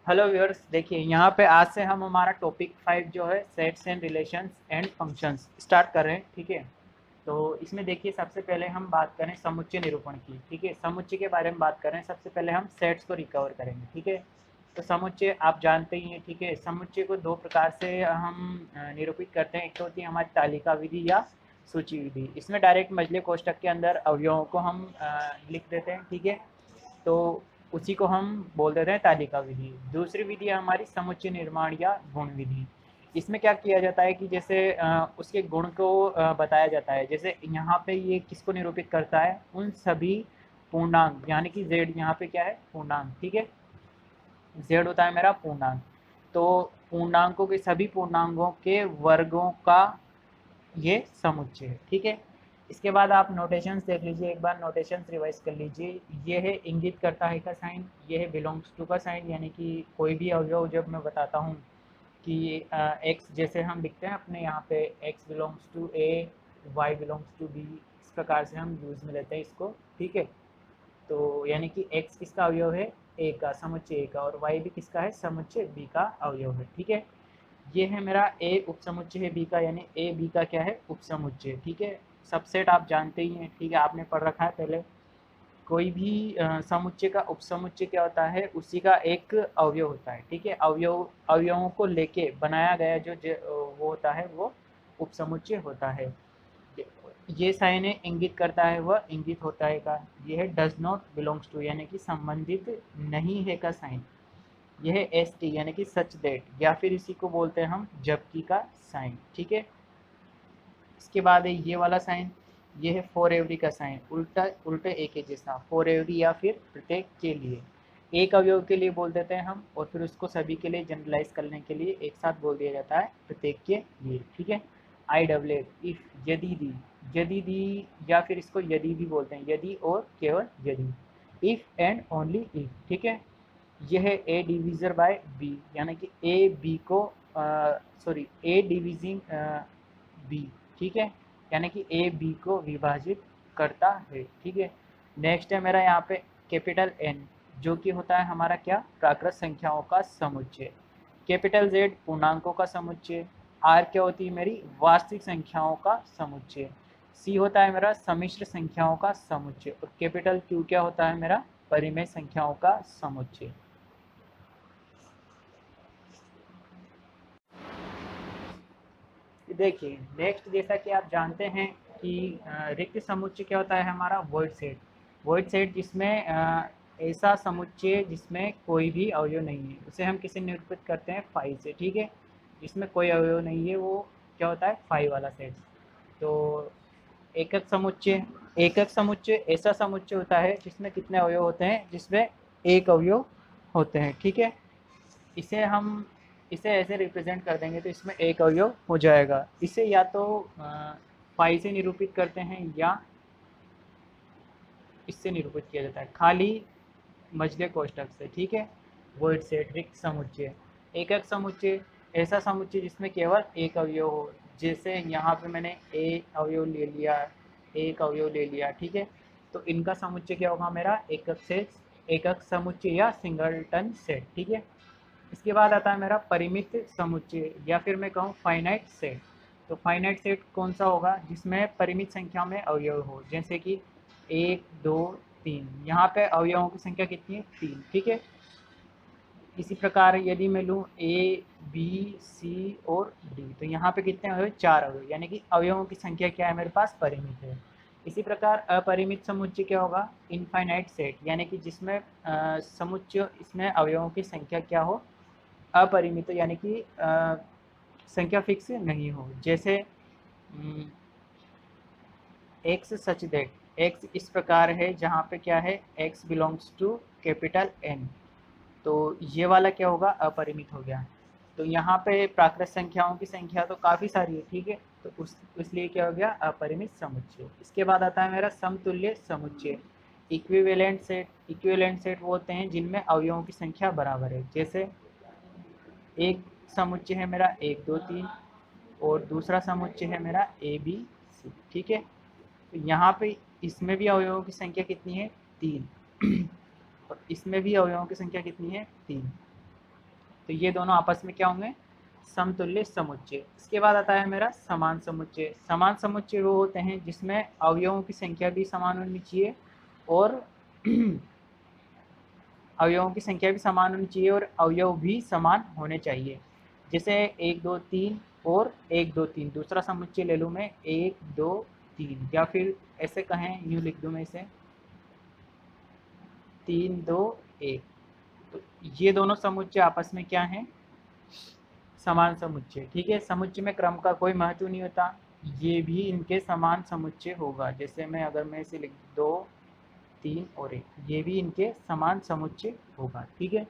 Hello viewers, देखिए यहाँ पे आज से हम हमारा टॉपिक 5 जो है sets and relations and functions start कर रहे हैं। ठीक है, तो इसमें देखिए सबसे पहले हम बात करें समुच्चय निरूपण की। ठीक है, समुच्चय के बारे में बात करें, सबसे पहले हम सेट्स को रिकवर करेंगे। ठीक है, तो समुच्चय आप जानते ही हैं। ठीक है, समुच्चय को दो प्रकार से हम निरूपित करते हैं। एक तो होती है हमारी तालिका विधि या सूची विधि। इसमें डायरेक्ट मजले कोष्ठक के अंदर अवयवों को हम लिख देते हैं। ठीक है, तो उसी को हम बोल देते हैं तालिका विधि। दूसरी विधि है हमारी समुच्चय निर्माण या गुण विधि। इसमें क्या किया जाता है कि जैसे उसके गुण को बताया जाता है। जैसे यहाँ पे ये किसको निरूपित करता है, उन सभी पूर्णांक, यानी कि जेड यहाँ पे क्या है, पूर्णांक। ठीक है, जेड होता है मेरा पूर्णांक। तो पूर्णांकों के सभी पूर्णांकों के वर्गों का ये समुच्चय है। ठीक है, इसके बाद आप नोटेशंस देख लीजिए, एक बार नोटेशंस रिवाइज कर लीजिए। ये है इंगित करता है का साइन, ये है बिलोंग्स टू का साइन, यानी कि कोई भी अवयव जब मैं बताता हूँ कि एक्स, जैसे हम लिखते हैं अपने यहाँ पे X belongs to A, Y belongs to B, इस प्रकार से हम यूज़ में लेते हैं इसको। ठीक है, तो यानी कि x किसका अवयव है, a का, समुच्चय a का, और y भी किसका है, समुच्चय b का अवयव है। ठीक है, ये है मेरा a उपसमुच्चय है b का, यानी a b का क्या है, उपसमुच्चय। ठीक है, सबसेट आप जानते ही हैं। ठीक है, आपने पढ़ रखा है पहले। कोई भी समुच्चय का उपसमुच्चय क्या होता है, उसी का एक अवयव होता है। ठीक है, अवयवों को लेके बनाया गया वो होता है, वो उपसमुच्चय होता है। ये साइन है इंगित करता है, वह इंगित होता है का। ये है डज नॉट बिलोंग्स टू, यानी कि संबंधित नहीं है का साइन। यह है एस टी, यानी कि सच दैट, या फिर इसी को बोलते हैं हम जबकि का साइन। ठीक है, इसके बाद है ये वाला साइन, ये है फॉर एवरी का साइन, उल्टा उल्टे एक के जैसा, फॉर एवरी या फिर प्रत्येक के लिए। एक अवयव के लिए बोल देते हैं हम, और फिर उसको सभी के लिए जनरलाइज करने के लिए एक साथ बोल दिया जाता है, प्रत्येक के लिए। ठीक है, आई डबल एफ, इफ, यदि दी, यदि दी, या फिर इसको यदि भी बोलते हैं, यदि और केवल यदि, इफ एंड ओनली इफ। ठीक है, यह है ए डिविजर बाय बी, यानी कि ए बी को सॉरी ए डिविजिंग बी। ठीक है, यानी कि ए बी को विभाजित करता है। ठीक है, नेक्स्ट है मेरा यहाँ पे कैपिटल एन, जो कि होता है हमारा क्या, प्राकृत संख्याओं का समुच्चय। कैपिटल जेड पूर्णांकों का समुच्चय। आर क्या होती है मेरी, वास्तविक संख्याओं का समुच्चय। सी होता है मेरा सम्मिश्र संख्याओं का समुच्चय। और कैपिटल क्यू क्या होता है मेरा, परिमेय संख्याओं का समुच्चय। देखिए नेक्स्ट, जैसा कि आप जानते हैं कि रिक्त समुच्चय क्या होता है हमारा, वॉइड सेट। वॉइड सेट जिसमें ऐसा समुच्चय जिसमें कोई भी अवयव नहीं है, उसे हम किसे निरूपित करते हैं, फाइव से। ठीक है, जिसमें कोई अवयव नहीं है वो क्या होता है, फाइव वाला सेट। तो एकक समुच्चय, एकक समुच्चय ऐसा समुच्चय होता है जिसमें कितने अवयव होते हैं, जिसमें एक अवयव होते हैं। ठीक है, इसे हम इसे ऐसे रिप्रेजेंट कर देंगे तो इसमें एक अवयव हो जाएगा। इसे या तो पाई से निरूपित करते हैं या इससे निरूपित किया जाता है, खाली मझले कोष्ठक से। ठीक है, वॉइड सेट, रिक्त समुच्चय। एकक समुच्चय ऐसा समुच्चय जिसमें केवल एक अवयव हो, जैसे यहाँ पे मैंने ए अवयव ले लिया, एक अवयव ले लिया। ठीक है, तो इनका समुच्चय क्या होगा मेरा, एकक सेट, एकक समुच्चय या सिंगलटन सेट। ठीक है, इसके बाद आता है मेरा परिमित समुच्चय, या फिर मैं कहूँ फाइनाइट सेट। तो फाइनाइट सेट कौन सा होगा, जिसमें परिमित संख्या में अवयव हो, जैसे कि एक, दो, तीन। यहाँ पे अवयवों की संख्या कितनी है, तीन। ठीक है, इसी प्रकार यदि मैं लूँ ए, बी, सी और डी, तो यहाँ पे कितने अवयव, चार अवयव, यानी कि अवयवों की संख्या क्या है मेरे पास, परिमित है। इसी प्रकार अपरिमित समुच्चय क्या होगा, इनफाइनाइट सेट, यानी कि जिसमें समुच्चय, इसमें अवयवों की संख्या क्या हो, अपरिमित, यानी कि संख्या फिक्स नहीं हो। जैसे एक्स सच दैट, एक्स इस प्रकार है जहाँ पे क्या है, X belongs to capital N, तो ये वाला क्या होगा, अपरिमित हो गया। तो यहाँ पे प्राकृत संख्याओं की संख्या तो काफ़ी सारी है। ठीक है, तो इसलिए क्या हो गया, अपरिमित समुच्चय। इसके बाद आता है मेरा समतुल्य समुच्चय, इक्विवेलेंट सेट। इक्विवेलेंट सेट वो होते हैं जिनमें अवयवों की संख्या बराबर है। जैसे एक समुच्चय है मेरा एक, दो, तीन, और दूसरा समुच्चय है मेरा ए, बी, सी। ठीक है, तो यहाँ पे इसमें भी अवयवों की संख्या कितनी है, तीन। और इसमें भी अवयवों की संख्या कितनी है, तीन। तो ये दोनों आपस में क्या होंगे, समतुल्य समुच्चय। इसके बाद आता है मेरा समान समुच्चय। समान समुच्चय वो होते हैं जिसमें अवयवों की संख्या भी समान होनी चाहिए और अवयवों की संख्या भी समान होनी चाहिए और अवयव भी समान होने चाहिए। जैसे 1 2 3 और 1 2 3, दूसरा समुच्चय ले लूँ मैं 1 2 3, या फिर ऐसे कहें, यूँ लिख दूँ मैं इसे 3 2 1। तो ये दोनों समुच्चय आपस में क्या हैं, समान समुच्चय। ठीक है, समुच्चय में क्रम का कोई महत्व नहीं होता, ये भी इनके समान समुच्चय होगा। जैसे मैं अगर मैं इसे लिख 2 3 और 1, ये भी इनके समान समुच्चय होगा। ठीक है,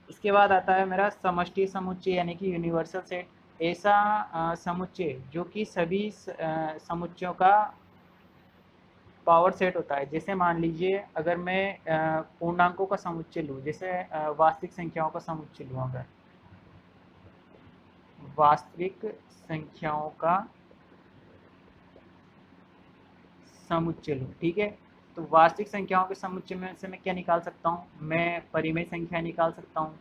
इसके बाद आता है मेरा समष्टि समुच्चय यानी कि यूनिवर्सल सेट। ऐसा समुच्चय जो कि सभी समुच्चयों का पावर सेट होता है। जैसे मान लीजिए अगर मैं पूर्णांकों का समुच्चय लूँ, जैसे वास्तविक संख्याओं का समुच्चय लूँ, अगर वास्तविक संख्याओं का समुच्चय लूँ, ठीक है, तो वास्तविक संख्याओं के समुच्चय में से मैं क्या निकाल सकता हूँ, मैं परिमेय संख्या निकाल सकता हूँ,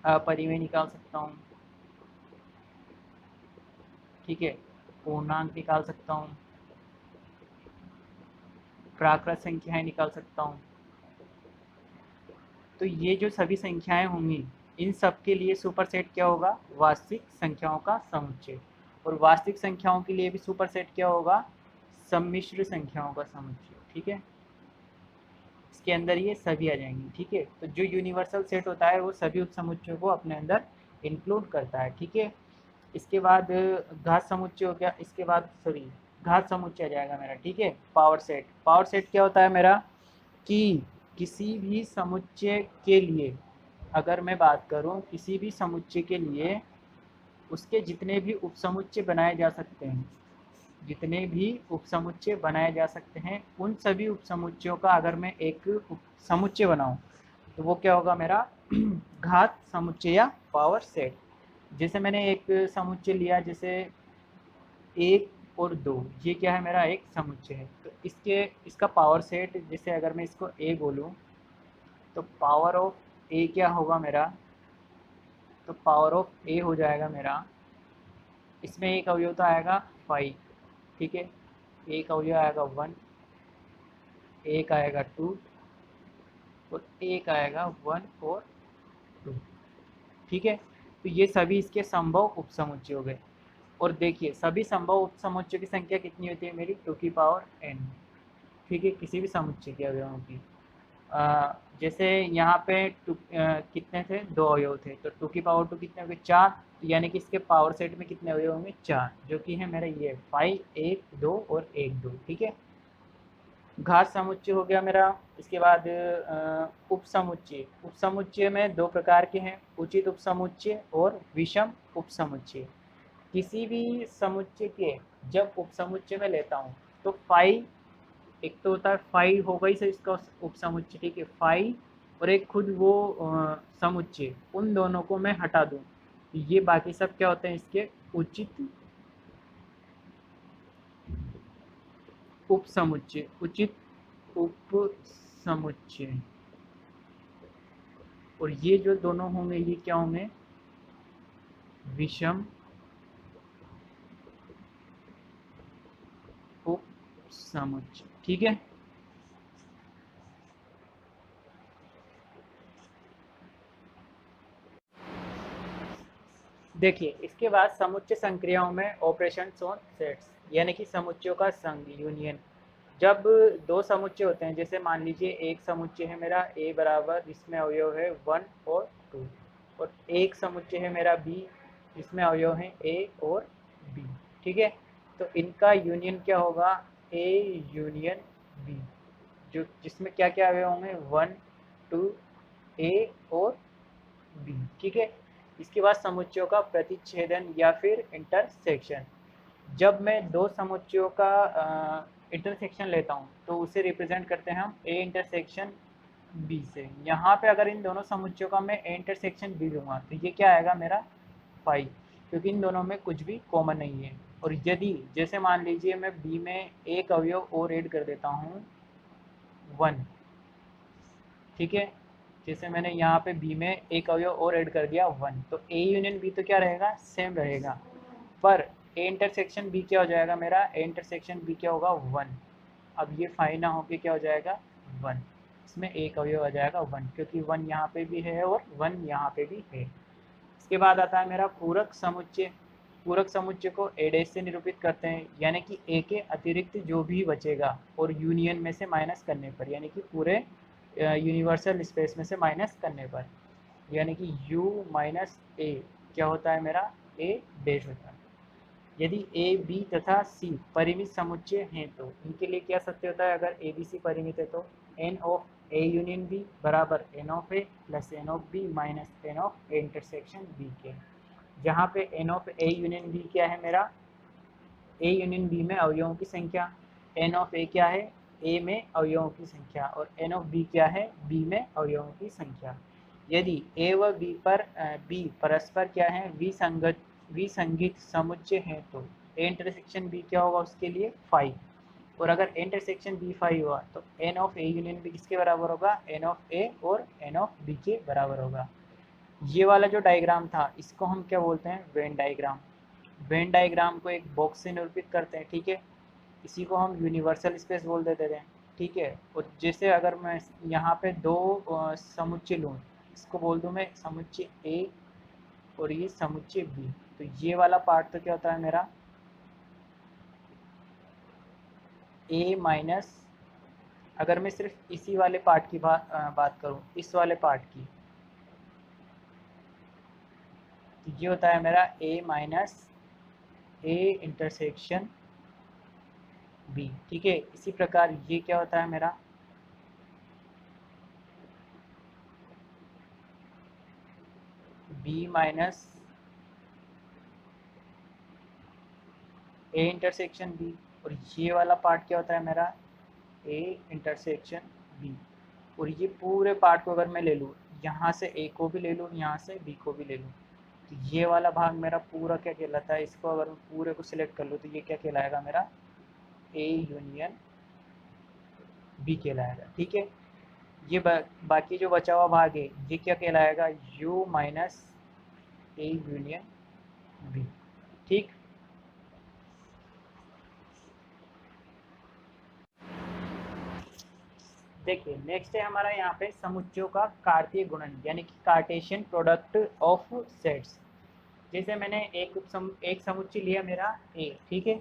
अपरिमेय निकाल सकता हूँ, ठीक है, पूर्णांक निकाल सकता हूँ, प्राकृत संख्याएं निकाल सकता हूँ। तो ये जो सभी संख्याएं होंगी, इन सब के लिए सुपर सेट क्या होगा, वास्तविक संख्याओं का समुच्चय। और वास्तविक संख्याओं के लिए भी सुपर सेट क्या होगा, सम्मिश्र संख्याओं का समुच्चय। ठीक है, इसके अंदर ये सभी आ जाएंगी। ठीक है, तो जो यूनिवर्सल सेट होता है वो सभी उपसमुच्चयों को अपने अंदर इंक्लूड करता है। ठीक है, इसके बाद घात समुच्चय हो गया, इसके बाद सॉरी घात समुच्चय आ जाएगा मेरा। ठीक है, पावर सेट। पावर सेट क्या होता है मेरा, कि किसी भी समुच्चय के लिए, अगर मैं बात करूं किसी भी समुच्चय के लिए, उसके जितने भी उपसमुच्चय बनाए जा सकते हैं, जितने भी उपसमुच्चय बनाए जा सकते हैं, उन सभी उपसमुच्चयों का अगर मैं एक समुच्चय बनाऊं तो वो क्या होगा मेरा, घात समुच्चय या पावर सेट। जैसे मैंने एक समुच्चय लिया, जैसे 1 और 2, ये क्या है मेरा, एक समुच्चय है। तो इसका पावर सेट, जैसे अगर मैं इसको ए बोलूं, तो पावर ऑफ ए क्या होगा मेरा, तो पावर ऑफ ए हो जाएगा मेरा, इसमें एक अवयव तो आएगा 5, ठीक है, एक अवयव आएगा 1, एक आएगा 2 और एक आएगा 1 और 2। ठीक है, तो ये सभी इसके संभव उपसमुच्चय हो गए। और देखिए सभी संभव उपसमुच्चय की संख्या कितनी होती है मेरी, 2 की पावर n। ठीक है, किसी भी समुच्चय के अवयवों की। जैसे यहाँ पे कितने थे, 2 अवयव थे, तो 2 की पावर 2 कितने हो गए, 4, यानी कि इसके पावर सेट में कितने अवयव होंगे, 4, जो कि है मेरा ये 5 1 2 और 1 2। ठीक है, घात समुच्चय हो गया मेरा। इसके बाद उपसमुच्चय। उपसमुच्चय में 2 प्रकार के हैं, उचित उपसमुच्चय और विषम उपसमुच्चय। किसी भी समुच्चय के जब उपसमुच्चय में लेता हूँ तो फाई, एक तो होता है फाई होगा ही से इसका उपसमुच्चय, ठीक है, फाई, और एक खुद वो समुच्चय, उन दोनों को मैं हटा दूँ, ये बाकी सब क्या होते हैं, इसके उचित उपसमुच्चय। उचित उपसमुच्चय। और ये जो दोनों होंगे ये क्या होंगे, विषम उपसमुच्चय। ठीक है, देखिए इसके बाद समुच्चय संक्रियाओं में ऑपरेशंस ऑन सेट्स, यानी कि समुच्चयों का संघ, यूनियन। जब 2 समुच्चय होते हैं, जैसे मान लीजिए एक समुच्चय है मेरा a बराबर, इसमें अवयव है 1 और 2, और एक समुच्चय है मेरा b, जिसमें अवयव है a और b। ठीक है, तो इनका यूनियन क्या होगा, a यूनियन b, जो जिसमें क्या क्या अवयव होंगे, 1 2 a और b। ठीक है, इसके बाद समुच्चयों का प्रतिच्छेदन या फिर इंटरसेक्शन। जब मैं 2 समुच्चयों का इंटरसेक्शन लेता हूँ तो उसे रिप्रेजेंट करते हैं हम ए इंटरसेक्शन बी से। यहाँ पे अगर इन दोनों समुच्चयों का मैं ए इंटरसेक्शन बी लूँगा तो ये क्या आएगा मेरा 5, क्योंकि इन दोनों में कुछ भी कॉमन नहीं है। और यदि जैसे मान लीजिए मैं बी में एक अवयव और ऐड कर देता हूँ 1, ठीक है, जैसे मैंने यहाँ पे बी में एक अवयव और ऐड कर दिया 1, तो ए यूनियन बी तो क्या रहेगा, सेम रहेगा, पर ए इंटरसेक्शन बी क्या हो जाएगा मेरा, ए इंटरसेक्शन बी क्या होगा 1। अब ये फाइव ना होके क्या हो जाएगा 1, इसमें एक अवयव आ जाएगा 1, क्योंकि 1 यहाँ पे भी है और 1 यहाँ पे भी है। इसके बाद आता है मेरा पूरक समुच्चय। पूरक समुच्चय को ए डैश से निरूपित करते हैं, यानी कि ए के अतिरिक्त जो भी बचेगा और यूनियन में से माइनस करने पर, यानी कि पूरे यूनिवर्सल स्पेस में से माइनस करने पर, यानी कि u माइनस ए क्या होता है मेरा, ए डैश होता है। यदि ए बी तथा सी परिमित समुच्चय हैं तो इनके लिए क्या सत्य होता है, अगर ए बी सी परिमित है तो N of A union B बराबर N of A plus N of B minus N of A intersection B के, जहाँ पे N of A union B क्या है मेरा, ए यूनियन बी में अवयवों की संख्या, एन ऑफ ए क्या है, ए में अवयवों की संख्या, और एन ऑफ बी क्या है, बी में अवयवों की संख्या। यदि ए व बी पर बी परस्पर क्या है, विसंगत समुच्चय है तो ए इंटरसेक्शन बी क्या होगा उसके लिए 5, और अगर ए इंटरसेक्शन बी 5 हुआ तो N of A union B किसके बराबर होगा, एन ऑफ ए और एन ऑफ बी के बराबर होगा। ये वाला जो डायग्राम था इसको हम क्या बोलते हैं, वेन डायग्राम। वेन डायग्राम को एक बॉक्स से निरूपित करते हैं, ठीक है, इसी को हम यूनिवर्सल स्पेस बोल देते थे, ठीक है। और जैसे अगर मैं यहाँ पे दो समुच्चय लूँ, इसको बोल दूँ मैं समुच्चय ए और ये समुच्चय बी, तो ये वाला पार्ट तो क्या होता है मेरा ए माइनस, अगर मैं सिर्फ इसी वाले पार्ट की बात करूँ, इस वाले पार्ट की, तो ये होता है मेरा A minus A intersection B, ठीक है। इसी प्रकार ये क्या होता है मेरा B minus A intersection B, और ये वाला पार्ट क्या होता है मेरा ए इंटरसेक्शन बी। और ये पूरे पार्ट को अगर मैं ले लूँ, यहाँ से ए को भी ले लूँ, यहाँ से बी को भी ले लूँ, तो ये वाला भाग मेरा पूरा क्या कहलाता है, इसको अगर मैं पूरे को सिलेक्ट कर लूँ तो ये क्या कहलाएगा मेरा ए यूनियन बी कहलाएगा, ठीक है। ये बाकी जो बचा हुआ भाग है ये क्या कहलाएगा, U minus A union B, ठीक। देखिए नेक्स्ट है हमारा यहाँ पे समुच्चयों का कार्तीय गुणन, यानी कि कार्टेशियन प्रोडक्ट ऑफ सेट्स। जैसे मैंने एक समुच्चय लिया मेरा ए, ठीक है,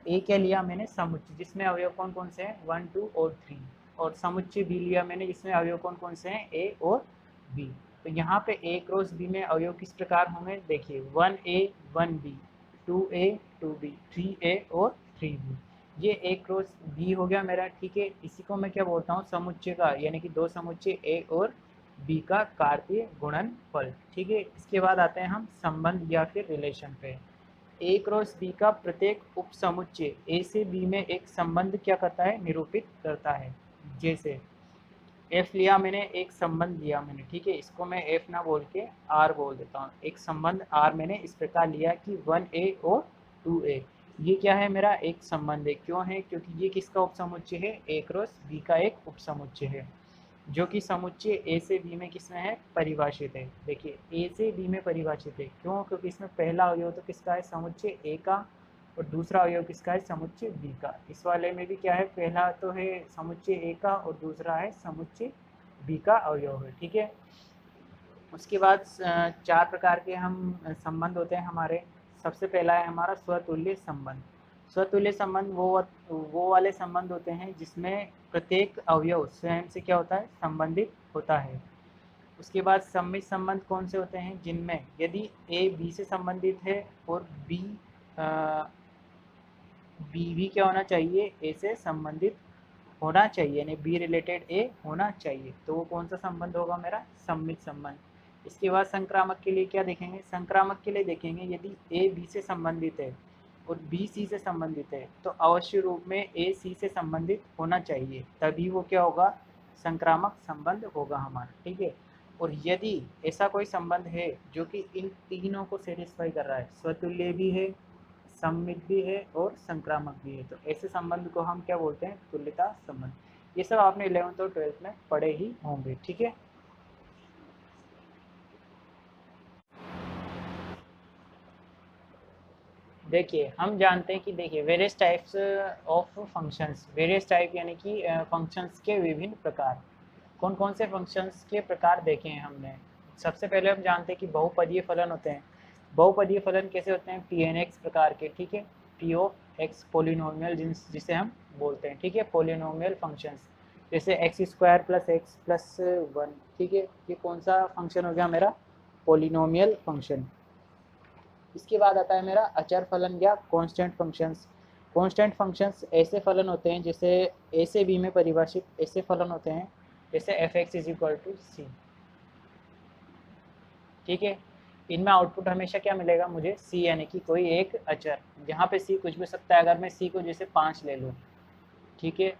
ए क्या लिया मैंने समुच्चय जिसमें अवयव कौन कौन से हैं 1 2 और 3, और समुच्चय बी लिया मैंने जिसमें अवयव कौन कौन से हैं ए और बी। तो यहाँ पे ए क्रॉस बी में अवयव किस प्रकार होंगे, देखिए 1A 1B 2A 2B 3A और 3B, ये ए क्रॉस बी हो गया मेरा, ठीक है। इसी को मैं क्या बोलता हूँ समुच्चय का, यानी कि दो समुच्चय ए और बी का कार्तीय गुणनफल, ठीक है। इसके बाद आते हैं हम संबंध या फिर रिलेशन पे। ए क्रॉस बी का प्रत्येक उप समुच्चय ए से बी में एक संबंध क्या करता है, निरूपित करता है। जैसे एफ लिया मैंने, एक संबंध लिया मैंने, ठीक है, इसको मैं एफ ना बोल के आर बोल देता हूँ। एक संबंध आर मैंने इस प्रकार लिया कि 1A और 2A, ये क्या है मेरा एक संबंध है, क्यों है, क्योंकि ये किसका उपसमुच्चय है, ए क्रॉस बी का एक उपसमुच्चय है, जो कि समुच्चय ए से बी में किसमें है, परिभाषित है। देखिए ए से बी में परिभाषित है, क्यों, क्योंकि इसमें पहला अवयव तो किसका है, समुच्चय ए का, और दूसरा अवयव किसका है, समुच्चय बी का। इस वाले में भी क्या है, पहला तो है समुच्चय ए का और दूसरा है समुच्चय बी का अवयव है, ठीक है। उसके बाद चार प्रकार के हम संबंध होते हैं हमारे। सबसे पहला है हमारा स्वतुल्य संबंध। स्वतुल्य संबंध वो वाले संबंध होते हैं जिसमें प्रत्येक अवयव स्वयं से क्या होता है, संबंधित होता है। उसके बाद सम्मित संबंध कौन से होते हैं, जिनमें यदि ए बी से संबंधित है और बी भी क्या होना चाहिए, ए से संबंधित होना चाहिए, यानी बी रिलेटेड ए होना चाहिए, तो वो कौन सा संबंध होगा मेरा, सम्मित संबंध। इसके बाद संक्रामक के लिए क्या देखेंगे, संक्रामक के लिए देखेंगे यदि ए बी से संबंधित है और बी सी से संबंधित है तो अवश्य रूप में ए सी से संबंधित होना चाहिए, तभी वो क्या होगा, संक्रामक संबंध होगा हमारा, ठीक है। और यदि ऐसा कोई संबंध है जो कि इन तीनों को सेटिस्फाई कर रहा है, स्वतुल्य भी है, सम्मित भी है और संक्रामक भी है, तो ऐसे संबंध को हम क्या बोलते हैं, तुल्यता संबंध। ये सब आपने 11th और 12th में पढ़े ही होंगे, ठीक है। देखिए हम जानते हैं कि देखिए various types of functions, various type यानी कि फंक्शंस के विभिन्न प्रकार। कौन कौन से फंक्शंस के प्रकार देखे हैं हमने। सबसे पहले हम जानते हैं कि बहुपदीय फलन होते हैं। बहुपदीय फलन कैसे होते हैं, पी एन एक्स प्रकार के, ठीक है। पी ऑफ एक्स पोलिनोमियल जिसे हम बोलते हैं, ठीक है, पोलिनोमियल फंक्शंस, जैसे x square plus x plus one, ठीक है। ये कौन सा फंक्शन हो गया मेरा, पोलिनोमियल फंक्शन। इसके बाद आता है मेरा अचर फलन या कांस्टेंट फंक्शंस। कांस्टेंट फंक्शंस ऐसे फलन होते हैं जैसे ए से बी में परिभाषित ऐसे फलन होते हैं जैसे F X is equal to C, ठीक है। इनमें आउटपुट हमेशा क्या मिलेगा मुझे, सी यानी कि कोई एक अचर। यहाँ पे सी कुछ भी सकता है, अगर मैं सी को जैसे 5 ले लूँ, ठीक है।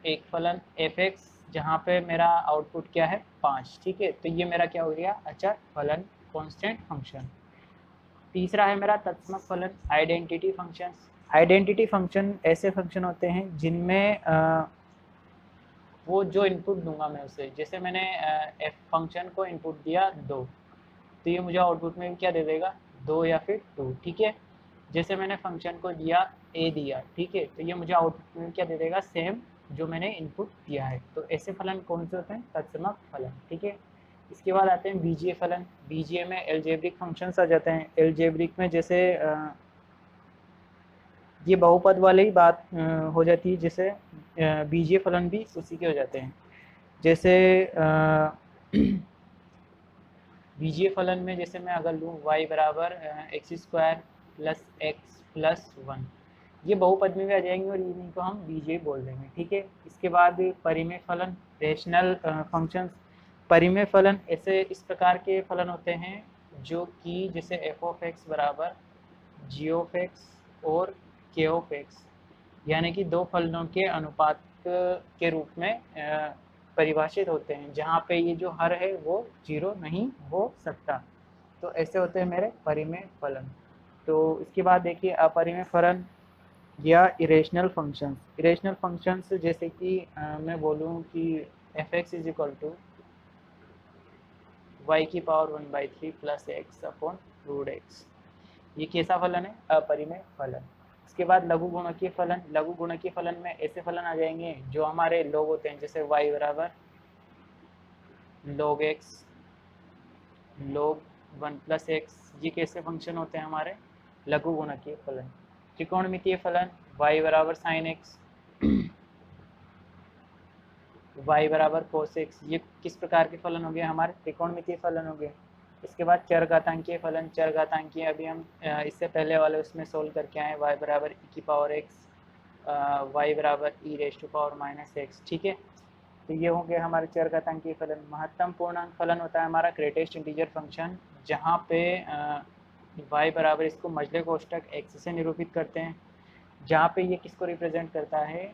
एक फलन एफ एक्स जहाँ पे मेरा आउटपुट क्या है 5, ठीक है। तो ये मेरा क्या हो गया, अचर फलन, कांस्टेंट फंक्शन। तीसरा है मेरा तत्समक फलन, आइडेंटिटी फंक्शंस। आइडेंटिटी फंक्शन ऐसे फंक्शन होते हैं जिनमें वो जो इनपुट दूंगा मैं उसे, जैसे मैंने एफ फंक्शन को इनपुट दिया 2, तो ये मुझे आउटपुट में क्या दे देगा, 2 या फिर 2, ठीक है। जैसे मैंने फंक्शन को दिया ए दिया, ठीक है, तो ये मुझे आउटपुट में क्या दे देगा, सेम जो मैंने इनपुट दिया है। तो ऐसे फलन कौन से होते हैं, तत्समक फलन, ठीक है। इसके बाद आते हैं बीजीय फलन। बीजीय में एल्जेब्रिक फंक्शंस आ जाते हैं। एल्जेब्रिक में जैसे ये बहुपद वाले ही बात हो जाती है, जैसे बीजीय फलन भी उसी के हो जाते हैं। जैसे बीजीय फलन में जैसे मैं अगर लूँ y बराबर x square plus x plus one, ये बहुपद में भी आ जाएंगे और इन्हीं को हम बीजीय बोल देंगे, ठीक है। इसके बाद परिमेय फलन, रेशनल फंक्शंस। परिमेय फलन ऐसे इस प्रकार के फलन होते हैं जो कि जैसे एफ ऑफ एक्स बराबर जी ऑफ एक्स और के ऑफ एक्स, यानी कि दो फलनों के अनुपात के रूप में परिभाषित होते हैं, जहाँ पे ये जो हर है वो 0 नहीं हो सकता। तो ऐसे होते हैं मेरे परिमेय फलन। तो इसके बाद देखिए अपरिमेय फलन या इरेशनल फंक्शंस। इरेशनल फंक्शंस जैसे कि मैं बोलूँ कि F X is equal to Y की power 1/3 plus X upon root X, ये कैसा फलन है, अपरिमेय फलन। इसके बाद लघु गुणकीय फलन। लघु गुणकीय फलन में ऐसे फलन आ जाएंगे जो हमारे लॉग होते हैं, जैसे y बराबर log x log 1 plus x, ये कैसे फंक्शन होते हैं हमारे लघु गुणकीय फलन। त्रिकोणमितीय फलन y बराबर साइन एक्स y बराबर कोस एक्स, ये किस प्रकार के फलन हो गए, हमारे त्रिकोणमितीय फलन हो गए। इसके बाद चरघातांकीय फलन। चरघातांकीय अभी हम इससे पहले वाले उसमें सोल्व करके आए, y बराबर e की पावर x, y बराबर e raise to power minus X, ठीक है। तो ये होंगे हमारे चरघातांकीय फलन। महत्तम पूर्णांक फलन होता है हमारा ग्रेटेस्ट इंटीजर फंक्शन, जहाँ पे y बराबर इसको मजले कोष्टक x से निरूपित करते हैं, जहाँ पे ये किसको रिप्रेजेंट करता है,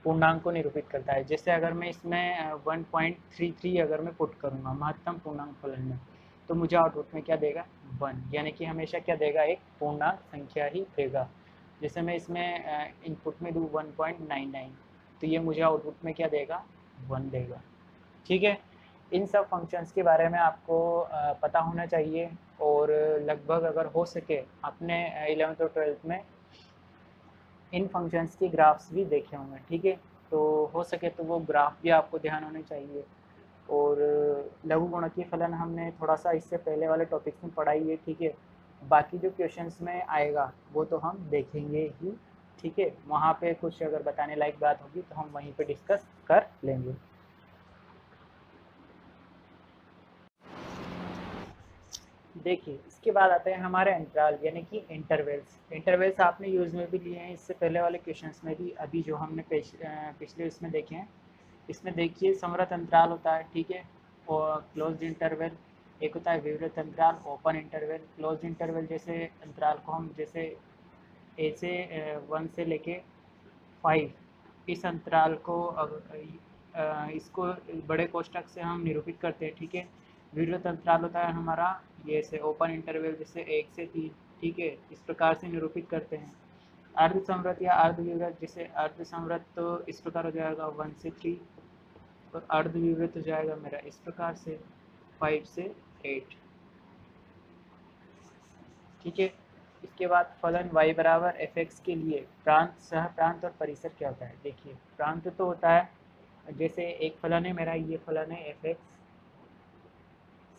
पूर्णांक को निरूपित करता है। जैसे अगर मैं इसमें 1.33 अगर मैं पुट करूँगा महत्तम पूर्णांक फलन में, तो मुझे आउटपुट में क्या देगा, 1, यानी कि हमेशा क्या देगा, एक पूर्णांक संख्या ही देगा। जैसे मैं इसमें इनपुट में दूँ 1.99, तो ये मुझे आउटपुट में क्या देगा, 1 देगा, ठीक है। इन सब फंक्शंस के बारे में आपको पता होना चाहिए, और लगभग अगर हो सके अपने 11th और 12th में इन फंक्शंस की ग्राफ्स भी देखे होंगे, ठीक है। तो हो सके तो वो ग्राफ भी आपको ध्यान होने चाहिए। और लघु गुणकीय फलन हमने थोड़ा सा इससे पहले वाले टॉपिक्स में पढ़ाई है, ठीक है। बाकी जो क्वेश्चंस में आएगा वो तो हम देखेंगे ही, ठीक है। वहाँ पे कुछ अगर बताने लायक बात होगी तो हम वहीं पे डिस्कस कर लेंगे। देखिए इसके बाद आते हैं हमारे अंतराल यानी कि इंटरवल्स। इंटरवल्स आपने यूज़ में भी लिए हैं इससे पहले वाले क्वेश्चंस में भी, अभी जो हमने पिछले इसमें देखे हैं। इसमें देखिए समवर्त अंतराल होता है, ठीक है, और क्लोज्ड इंटरवल। एक होता है विवृत अंतराल, ओपन इंटरवल। क्लोज्ड इंटरवल जैसे अंतराल को हम जैसे ए से 1 से लेके 5, इस अंतराल को इसको बड़े कोष्टक से हम निरूपित करते हैं, ठीक है। विवृत अंतराल होता है हमारा ये से ओपन इंटरवल जैसे 1 से 3, ठीक है, इस प्रकार से निरूपित करते हैं। अर्ध संवृत या अर्ध विवृत, जैसे अर्ध संवृत तो इस प्रकार हो जाएगा 1 से 3, और अर्ध विवृत हो जाएगा मेरा इस प्रकार से 5 से 8, ठीक है। इसके बाद फलन y बराबर एफ एक्स के लिए प्रांत, सह प्रांत और परिसर क्या होता है। देखिए प्रांत तो होता है, जैसे एक फलन है मेरा, ये फलन है F x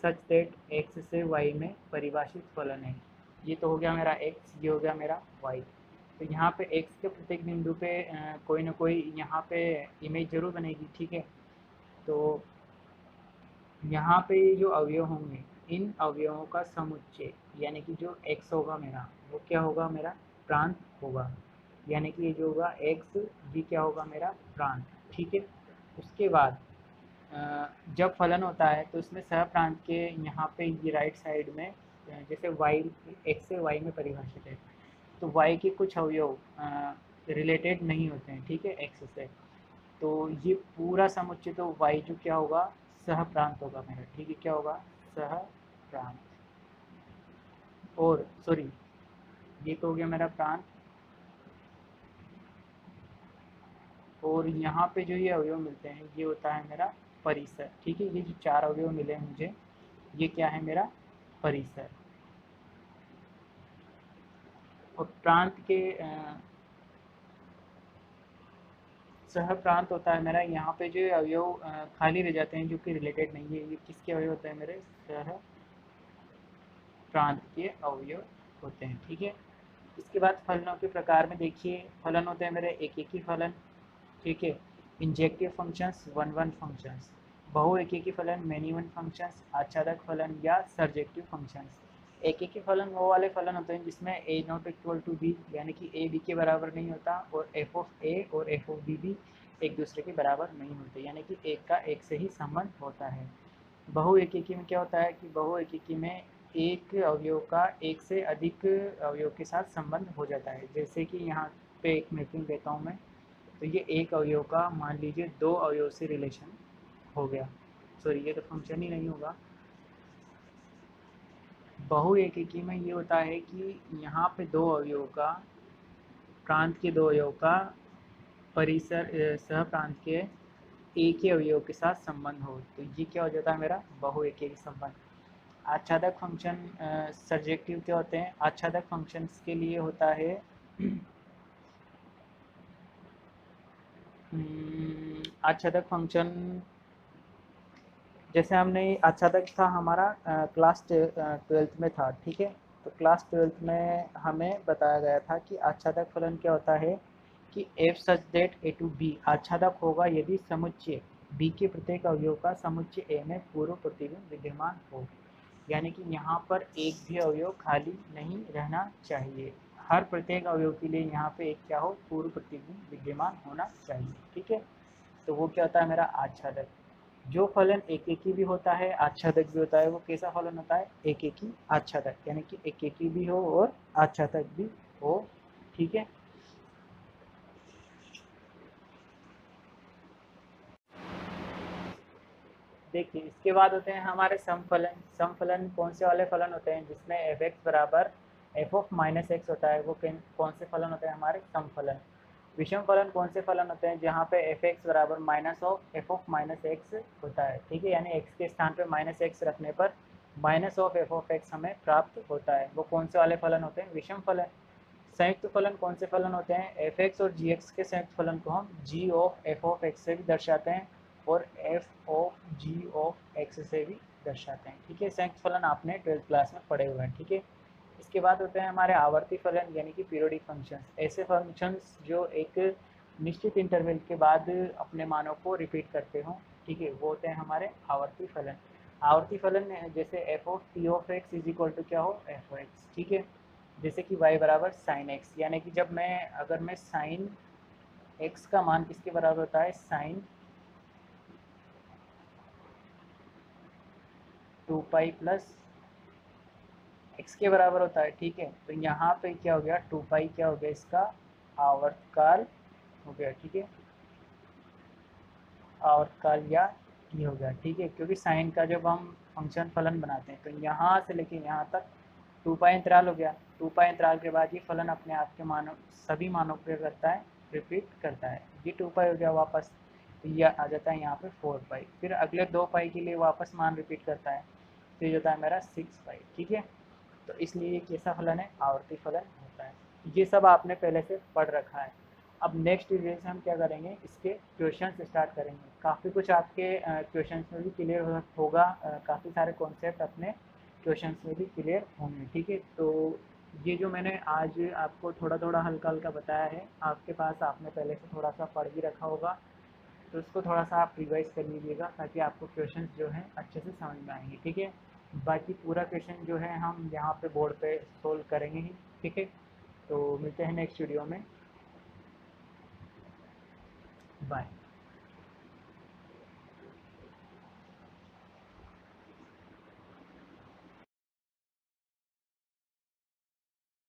such that x से y में परिभाषित फलन है। ये तो हो गया मेरा x, ये हो गया मेरा y। तो यहाँ पे x के प्रत्येक बिंदु पे कोई ना कोई यहाँ पे इमेज जरूर बनेगी, ठीक है। तो यहाँ पे जो अवयव होंगे, इन अवयवों का समुच्चय यानी कि जो x होगा मेरा, वो क्या होगा, मेरा प्रांत होगा। यानी कि ये जो होगा x, ये क्या होगा, मेरा प्रांत, ठीक है। उसके बाद जब फलन होता है तो इसमें सह प्रांत के यहाँ पे ये राइट साइड में जैसे y x से y में परिभाषित है, तो y के कुछ अवयव रिलेटेड नहीं होते हैं, ठीक है, x से। तो ये पूरा समुच्चय तो y जो क्या होगा, सह प्रांत होगा मेरा, ठीक है। क्या होगा, सह प्रांत। और सॉरी, ये तो हो गया मेरा प्रांत। और यहाँ पे जो ये अवयव मिलते हैं, ये होता है मेरा परिसर, ठीक है। ये जो चार अवयव मिले मुझे, ये क्या है, मेरा परिसर। और प्रांत के सह प्रांत होता है मेरा, यहाँ पे जो अवयव खाली रह जाते हैं जो कि रिलेटेड नहीं है, ये किसके अवयव होते हैं, मेरे सह प्रांत के अवयव होते हैं, ठीक है। इसके बाद फलनों के प्रकार में देखिए, फलन होते हैं मेरे एक एक ही फलन, ठीक है। Injective functions, one one functions, बहु एक ही फलन, मैनी वन फंक्शंस, आच्छादक फलन या सर्जेक्टिव फंक्शंस। एक ही फलन वो वाले फलन होते हैं जिसमें ए नॉट इक्वल टू बी, यानी कि ए बी के बराबर नहीं होता, और एफ ऑफ ए और एफ ऑफ बी भी एक दूसरे के बराबर नहीं होते, यानी कि एक का एक से ही संबंध होता है। बहु एकेकी में क्या होता है कि बहु एकेकी में एक अवयव का एक से अधिक अवयव के साथ संबंध हो जाता है। जैसे कि यहाँ पे एक मैपिंग देता हूँ मैं, तो ये एक अवयव का मान लीजिए दो अवयव से रिलेशन हो गया, सॉरी ये तो फंक्शन ही नहीं होगा। बहु एकेकी में ये होता है कि यहाँ पे दो अवयव का, प्रांत के दो अवयव का परिसर सह प्रांत के एक ही अवयव के साथ संबंध हो, तो ये क्या हो जाता है, मेरा बहु एकेकी संबंध। आच्छादक फंक्शन सर्जेक्टिव क्या होते हैं, आच्छादक फंक्शंस के लिए होता है आच्छादक फंक्शन, जैसे हमने आच्छादक था हमारा क्लास 12th में था, ठीक है। तो क्लास 12th में हमें बताया गया था कि आच्छादक फलन क्या होता है कि F such that A to B आच्छादक होगा यदि समुच्चय बी के प्रत्येक अवयव का समुच्चय ए में पूर्व प्रतिबिंब विद्यमान हो। यानी कि यहाँ पर एक भी अवयव खाली नहीं रहना चाहिए, हर प्रत्येक अवयव के लिए यहाँ पे एक क्या हो, पूर्व प्रतिबिंब विद्यमान होना चाहिए, ठीक है। तो वो क्या होता है, मेरा आच्छादक। जो फलन एक एक ही भी होता है, आच्छादक भी होता है, वो कैसा फलन होता है, एक एक ही आच्छादक, यानी कि एक एक ही भी हो और आच्छादक भी हो, ठीक है। देखिए इसके बाद होते हैं हमारे समफलन। समफलन कौन से वाले फलन होते हैं जिसमें एफ एक्स बराबर एफ ऑफ माइनस एक्स होता है, वो कौन से फलन होते हैं, हमारे समफलन। विषम फलन कौन से फलन होते हैं जहाँ पे एफ एक्स बराबर minus of F of minus x होता है, ठीक है। यानी एक्स के स्थान पे माइनस एक्स रखने पर minus of F of x हमें प्राप्त होता है, वो कौन से वाले फलन होते हैं, विषम फलन। संयुक्त फलन कौन से फलन होते हैं, एफ एक्स और जी एक्स के संयुक्त फलन को हम G of F of X से भी दर्शाते हैं और F of G of X से भी दर्शाते हैं, ठीक है। संयुक्त फलन आपने 12th क्लास में पढ़े हुए हैं, ठीक है। इसके बाद होते हैं हमारे आवर्ती फलन यानी कि पीरियोडिक फंक्शंस। ऐसे फंक्शंस जो एक निश्चित इंटरवल के बाद अपने मानों को रिपीट करते हों, ठीक है, वो होते हैं हमारे आवर्ती फलन। आवर्ती फलन जैसे F of T of X is equal to क्या हो, एफ ऑफ एक्स, ठीक है। जैसे कि y बराबर साइन एक्स, यानी कि जब मैं अगर मैं साइन x का मान किसके बराबर होता है, साइन 2 पाई प्लस x के बराबर होता है, ठीक है। तो यहाँ पे क्या हो गया, 2 पाई क्या हो गया, इसका आवर्तकाल हो गया, ठीक है, आवर्तकाल या t हो गया, ठीक है। क्योंकि साइन का जब हम फंक्शन फलन बनाते हैं तो यहाँ से लेके यहाँ तक 2 पाई अंतराल हो गया। 2 पाई अंतराल के बाद ये फलन अपने आप के मानों, सभी मानों को करता है, रिपीट करता है। ये 2 पाई हो गया वापस, तो ये आ जाता है यहाँ पे 4 पाई, फिर अगले 2 पाई के लिए वापस मान रिपीट करता है, तो ये होता है मेरा 6 पाई, ठीक है। तो इसलिए ये कैसा फलन है, आवर्ती फलन होता है। ये सब आपने पहले से पढ़ रखा है। अब नेक्स्ट वीडियो से हम क्या करेंगे, इसके क्वेश्चंस स्टार्ट करेंगे। काफ़ी कुछ आपके क्वेश्चंस में भी क्लियर होगा, काफ़ी सारे कॉन्सेप्ट अपने क्वेश्चंस में भी क्लियर होंगे, ठीक है। तो ये जो मैंने आज आपको थोड़ा थोड़ा हल्का हल्का बताया है, आपके पास आपने पहले से थोड़ा सा पढ़ भी रखा होगा, तो उसको थोड़ा सा आप रिवाइज कर लीजिएगा ताकि आपको क्वेश्चंस जो हैं अच्छे से समझ में आएंगे, ठीक है। बाकी पूरा क्वेश्चन जो है हम यहाँ पे बोर्ड पे सोल्व करेंगे ही, ठीक है। तो मिलते हैं नेक्स्ट वीडियो में, बाय।